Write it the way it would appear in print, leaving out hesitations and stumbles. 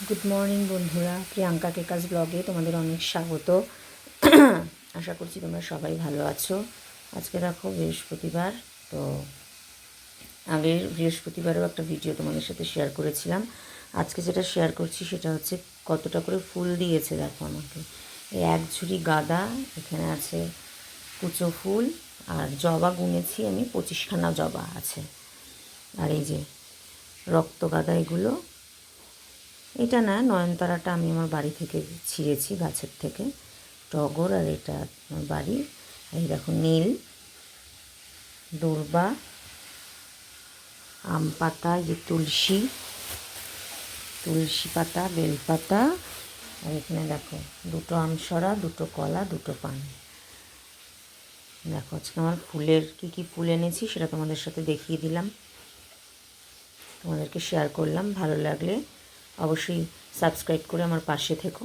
Good morning বন্ধুরা, প্রিয়াঙ্কা কেকাস ব্লগে তোমাদের অনেক স্বাগত। আশা করছি তোমরা সবাই ভালো আছো। আজকে দেখো বৃহস্পতিবার, তো আগের বৃহস্পতিবারও একটা ভিডিও তোমাদের সাথে শেয়ার করেছিলাম। আজকে যেটা শেয়ার করছি সেটা হচ্ছে কতটা করে ফুল দিয়েছে দেখো আমাকে। এই এক ঝুড়ি গাঁদা, এখানে আছে কুচো ফুল, আর জবা গুনেছি আমি 25খানা জবা আছে। আর এই যে রক্ত গাঁদা, এগুলো এটা না, নয়নতারাটা আমি আমার বাড়ি থেকে ছিঁড়েছি গাছের থেকে, টগর, আর এটা আমার বাড়ি। এই দেখো নীল, দূর্বা, আম পাতা, যে তুলসী পাতা, বেলপাতা, আর এখানে দেখো দুটো আমসরা, দুটো কলা, দুটো পান। দেখো আজকে আমার ফুলের কী ফুল এনেছি সেটা তোমাদের সাথে দেখিয়ে দিলাম, তোমাদেরকে শেয়ার করলাম। ভালো লাগলে অবশ্যই সাবস্ক্রাইব করে আমার পাশে থেকো।